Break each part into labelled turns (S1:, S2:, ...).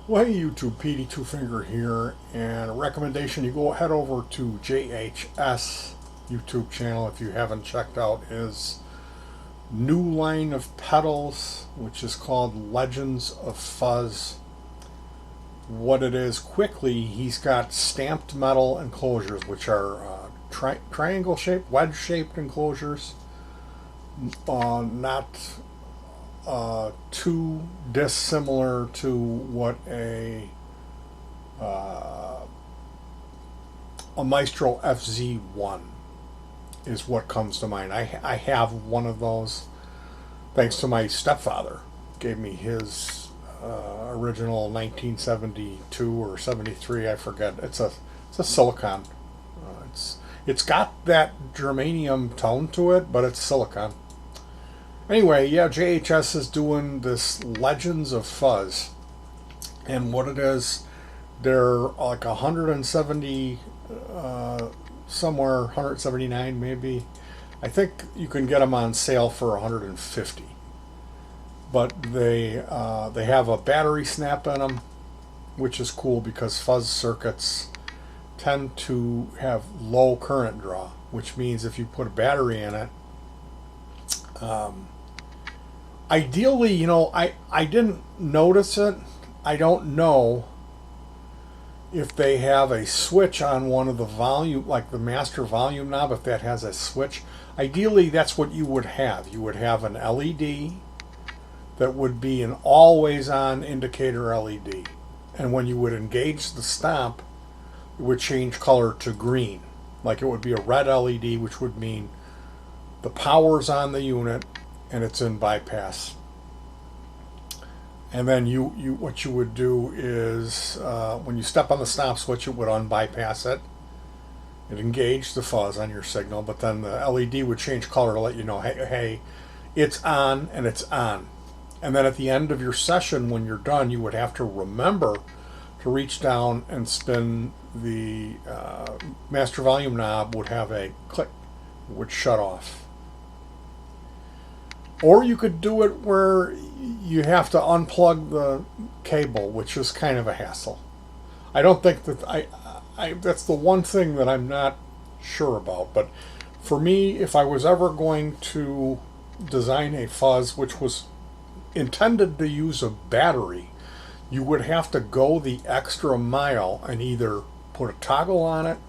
S1: Well, hey YouTube, Petey Two Finger here, and a recommendation you go head over to JHS YouTube channel if you haven't checked out his new line of pedals, which is called Legends of Fuzz. What it is quickly, he's got stamped metal enclosures, which are triangle shaped, wedge shaped enclosures, not too dissimilar to what a Maestro FZ1 is what comes to mind. I have one of those thanks to my stepfather. Gave me his original 1972 or 73, I forget. It's a silicon. It's got that germanium tone to it, but it's silicon. Anyway, yeah, JHS is doing this Legends of Fuzz, and what it is, they're like 170, somewhere 179 maybe. I think you can get them on sale for 150, but they have a battery snap in them, which is cool because fuzz circuits tend to have low current draw, which means if you put a battery in it, ideally, I didn't notice it. I don't know if they have a switch on one of the volume, like the master volume knob, if that has a switch. Ideally, that's what you would have. You would have an LED that would be an always on indicator LED. And when you would engage the stomp, it would change color to green. Like it would be a red LED, which would mean the power's on the unit and it's in bypass. And then you what you would do is when you step on the stop switch, it would unbypass it. It engaged the fuzz on your signal, but then the LED would change color to let you know, hey, it's on and it's on. And then at the end of your session, when you're done, you would have to remember to reach down and spin the master volume knob. Would have a click, would shut off. Or you could do it where you have to unplug the cable, which is kind of a hassle. I don't think that that's the one thing that I'm not sure about. But for me, if I was ever going to design a fuzz which was intended to use a battery, you would have to go the extra mile and either put a toggle on it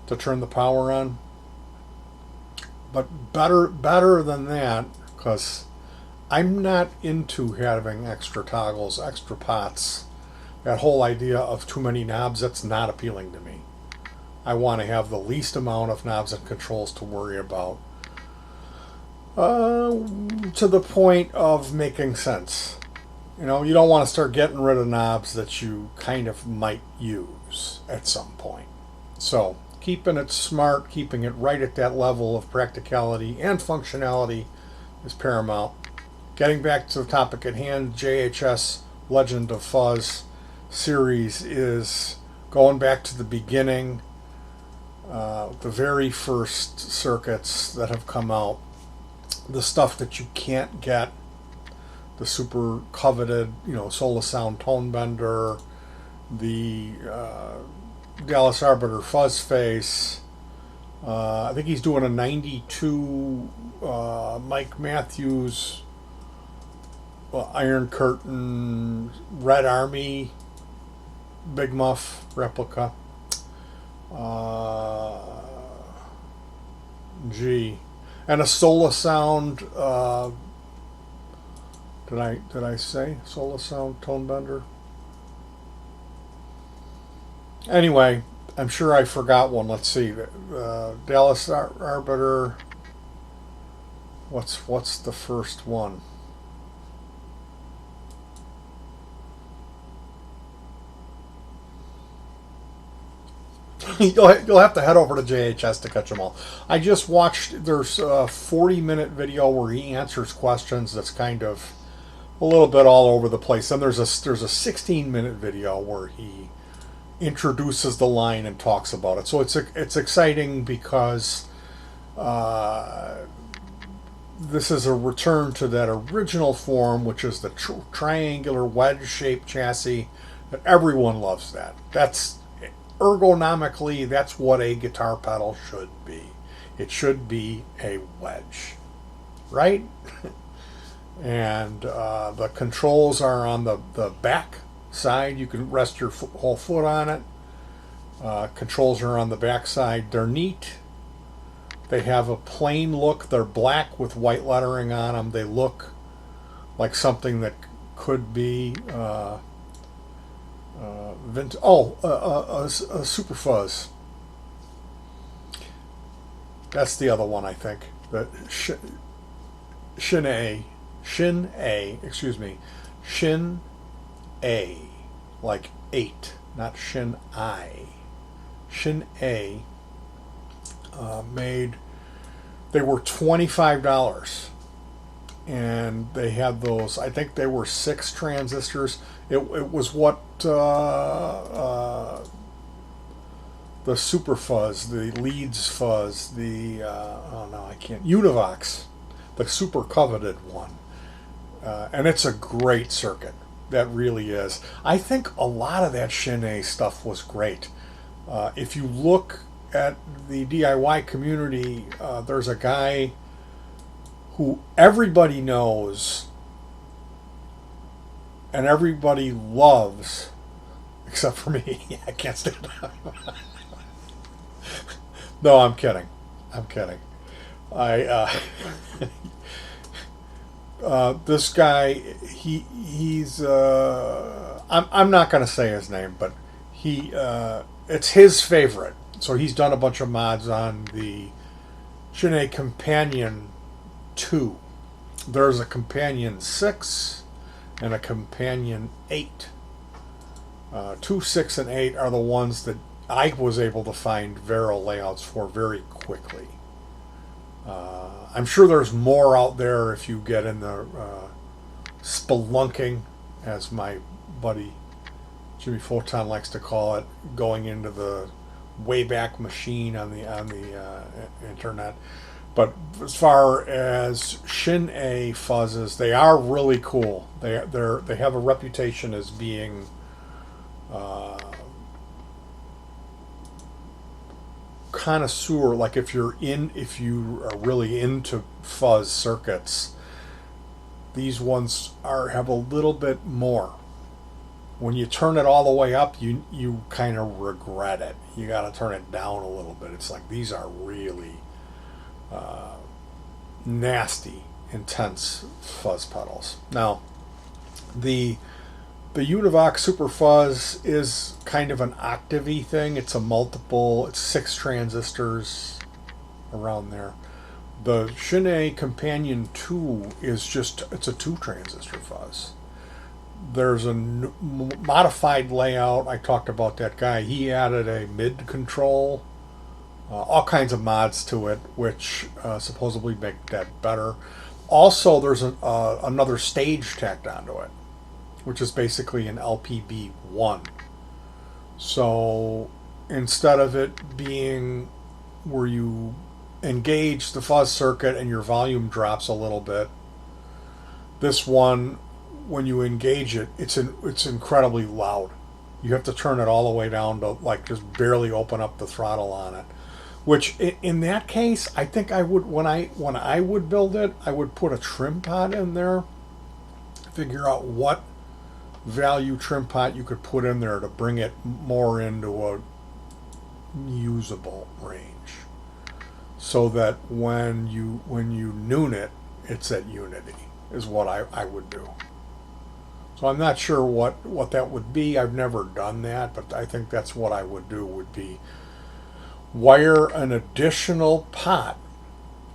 S1: to turn the power on. But better than that, because I'm not into having extra toggles, extra pots. That whole idea of too many knobs, that's not appealing to me. I want to have the least amount of knobs and controls to worry about, to the point of making sense. You don't want to start getting rid of knobs that you kind of might use at some point. So keeping it smart, keeping it right at that level of practicality and functionality is paramount. Getting back to the topic at hand, JHS Legend of Fuzz series is going back to the beginning, the very first circuits that have come out, the stuff that you can't get, the super coveted, Solar Sound Tone Bender, the Dallas Arbiter Fuzz Face. I think he's doing a 92 Mike Matthews Iron Curtain Red Army Big Muff replica. And a Solar Sound. Did I say Solar Sound Tone Bender? Anyway, I'm sure I forgot one. Let's see. Dallas Arbiter. What's the first one? You'll have to head over to JHS to catch them all. I just watched. There's a 40-minute video where he answers questions. That's kind of a little bit all over the place. Then there's a 16-minute video where he introduces the line and talks about it. So it's exciting because this is a return to that original form, which is the triangular wedge-shaped chassis. That everyone loves that. That's ergonomically, that's what a guitar pedal should be. It should be a wedge, right? And the controls are on the back side. You can rest your whole foot on it. Controls are on the back side. They're neat. They have a plain look. They're black with white lettering on them. They look like something that could be a super fuzz. That's the other one, I think. The Shin A, excuse me, Shin A, like 8, not Shin I. Shin A made, they were $25, and they had those, I think they were 6 transistors. It was what the Super Fuzz, the Leeds Fuzz, the Univox, the super coveted one, and it's a great circuit. That really is. I think a lot of that Shin A stuff was great. If you look at the DIY community, there's a guy who everybody knows and everybody loves, except for me. I can't stand him. No, I'm kidding. I'm kidding. This guy, he's I'm not going to say his name, but it's his favorite. So he's done a bunch of mods on the Shin A Companion 2. There's a Companion 6 and a Companion 8. 2, 6, and 8 are the ones that I was able to find Vero layouts for very quickly. I'm sure there's more out there if you get in the spelunking, as my buddy Jimmy Photon likes to call it, going into the Wayback Machine on the internet. But as far as Shin A fuzzes, they are really cool. They have a reputation as being connoisseur. Like if you are really into fuzz circuits, these ones have a little bit more. When you turn it all the way up, you kind of regret it. You got to turn it down a little bit. It's like these are really nasty, intense fuzz pedals. Now, the Univox Super Fuzz is kind of an octavey thing. It's it's 6 transistors around there. The Shin A Companion 2 it's a 2 transistor fuzz. There's a modified layout. I talked about that guy. He added a mid control, all kinds of mods to it, which supposedly make that better. Also, there's another stage tacked onto it, which is basically an LPB1. So instead of it being where you engage the fuzz circuit and your volume drops a little bit, this one, when you engage it, it's incredibly loud. You have to turn it all the way down to like just barely open up the throttle on it. Which in that case, I think I would when I would build it, I would put a trim pot in there, figure out what value trim pot you could put in there to bring it more into a usable range, so that when you noon it, it's at unity is what I would do. So I'm not sure what that would be. I've never done that, but I think that's what I would do, would be wire an additional pot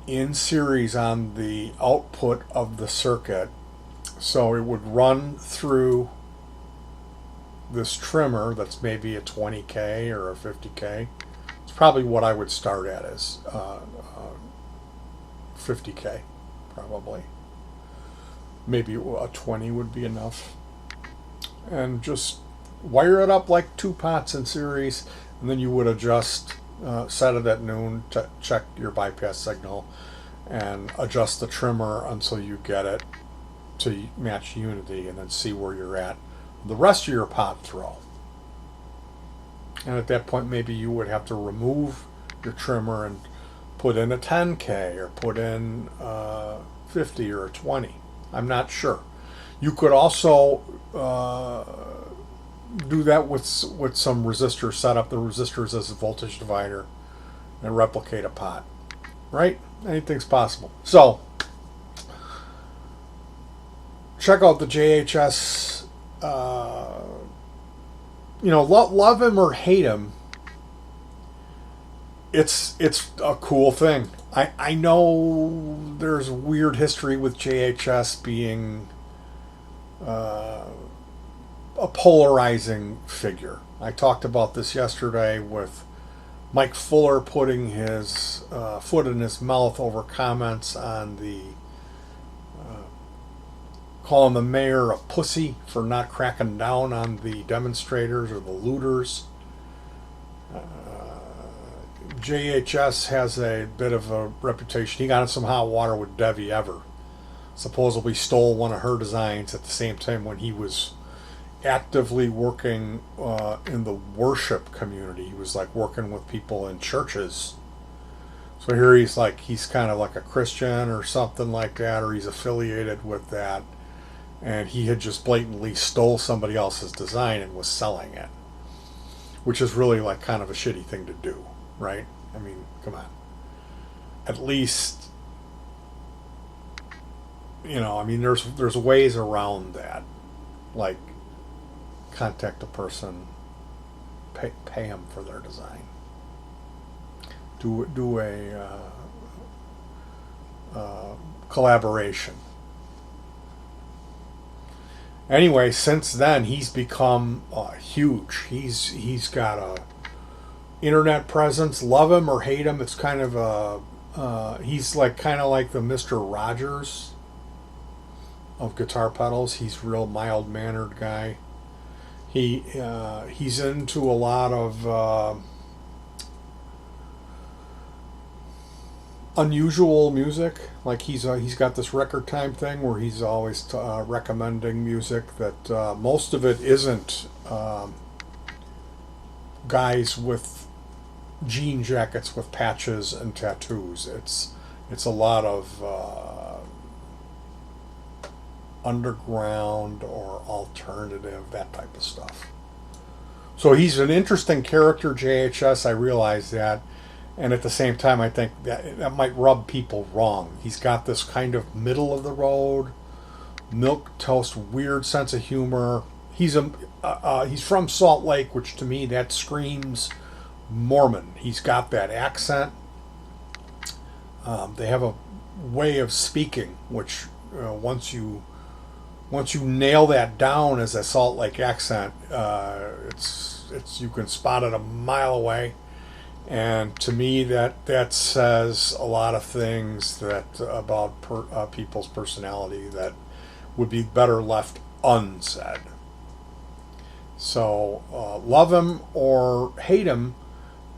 S1: in series on the output of the circuit, so it would run through this trimmer that's maybe a 20K or a 50K. It's probably what I would start at, is 50K probably. Maybe a 20 would be enough. And just wire it up like 2 pots in series, and then you would adjust, set it at noon, check your bypass signal, and adjust the trimmer until you get it to match unity, and then see where you're at the rest of your pot throw. And at that point, maybe you would have to remove your trimmer and put in a 10K or put in 50 or a 20. I'm not sure. You could also do that with some resistors. Set up the resistors as a voltage divider and replicate a pot. Right? Anything's possible. So check out the JHS. Love him or hate him, it's a cool thing. I know there's weird history with JHS being a polarizing figure. I talked about this yesterday with Mike Fuller putting his foot in his mouth over comments on the calling the mayor a pussy for not cracking down on the demonstrators or the looters. JHS has a bit of a reputation. He got in some hot water with Debbie Ever. Supposedly stole one of her designs at the same time when he was actively working in the worship community. He was like working with people in churches. So here he's kind of like a Christian or something like that, or he's affiliated with that. And he had just blatantly stole somebody else's design and was selling it, which is really like kind of a shitty thing to do, right? I mean, come on. At least, there's ways around that, like contact a person, pay them for their design, do a collaboration. Anyway, since then he's become huge. He's got a internet presence. Love him or hate him, it's kind of he's kind of like the Mr. Rogers of guitar pedals. He's a real mild mannered guy. He's into a lot of unusual music. Like he's got this record time thing where he's always recommending music that most of it isn't guys with jean jackets with patches and tattoos. It's a lot of underground or alternative, that type of stuff. So he's an interesting character, JHS. I realize that. And at the same time, I think that might rub people wrong. He's got this kind of middle of the road, milquetoast, weird sense of humor. He's from Salt Lake, which to me that screams Mormon. He's got that accent. They have a way of speaking, which once you nail that down as a Salt Lake accent, it's you can spot it a mile away. And to me, that says a lot of things that about people's personality that would be better left unsaid. So, love him or hate him,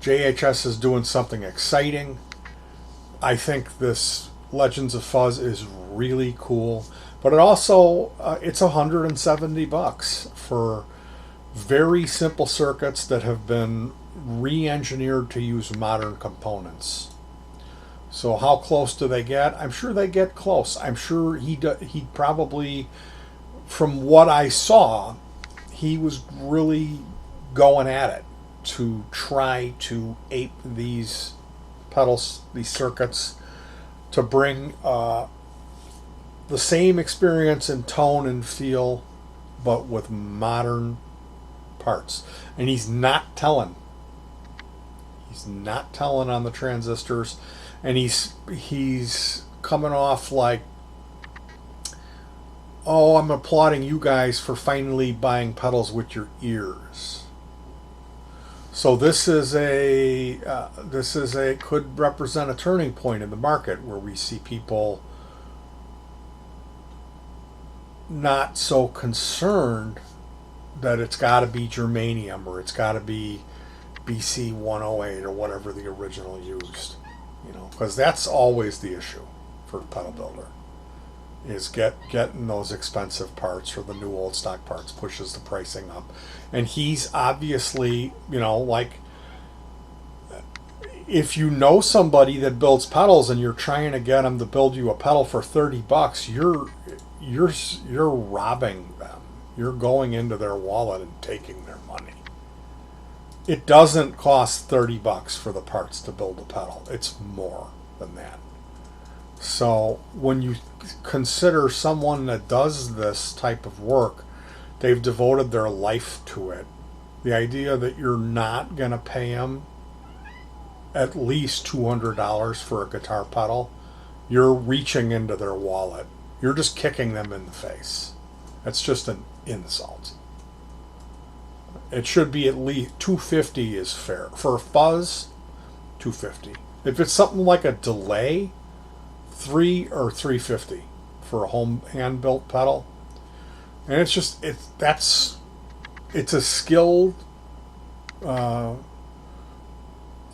S1: JHS is doing something exciting. I think this Legends of Fuzz is really cool, but it also it's $170 for very simple circuits that have been re-engineered to use modern components. So how close do they get? I'm sure they get close. I'm sure he probably, from what I saw, he was really going at it to try to ape these pedals, these circuits, to bring the same experience in tone and feel, but with modern parts. And he's not telling. He's not telling on the transistors, and he's coming off like, oh, I'm applauding you guys for finally buying pedals with your ears. So this is could represent a turning point in the market where we see people not so concerned that it's got to be germanium or it's got to be BC 108 or whatever the original used, because that's always the issue. for the pedal builder. Is getting those expensive parts or the new old stock parts pushes the pricing up. And he's obviously, like, if you know somebody that builds pedals and you're trying to get them to build you a pedal for $30, you're robbing them. You're going into their wallet and taking their money. It doesn't cost $30 for the parts to build a pedal. It's more than that. So when you consider someone that does this type of work, they've devoted their life to it. The idea that you're not going to pay them at least $200 for a guitar pedal, you're reaching into their wallet. You're just kicking them in the face. That's just an insult. It should be at least $250 is fair. For a fuzz, $250. If it's something like a delay, $3 or $350 for a home hand built pedal. And it's just it's a skilled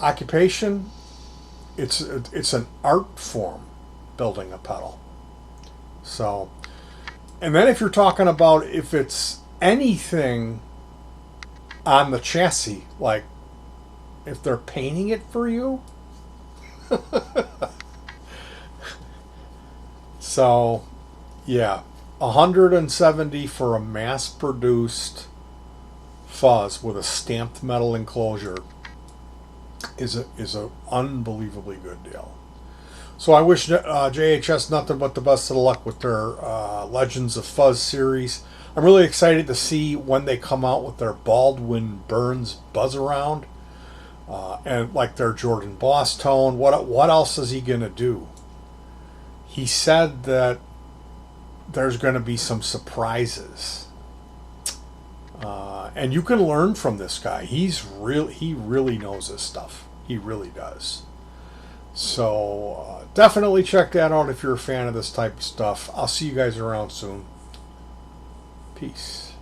S1: occupation. It's an art form, building a pedal. So, and then if you're talking about if it's anything on the chassis, like if they're painting it for you. So, yeah, $170 for a mass-produced fuzz with a stamped metal enclosure is a unbelievably good deal. So I wish JHS nothing but the best of luck with their Legends of Fuzz series. I'm really excited to see when they come out with their Baldwin Burns Buzz Around and like their Jordan Boss Tone. What else is he gonna do? He said that there's going to be some surprises, and you can learn from this guy. He really knows his stuff. He really does. So definitely check that out if you're a fan of this type of stuff. I'll see you guys around soon. Peace.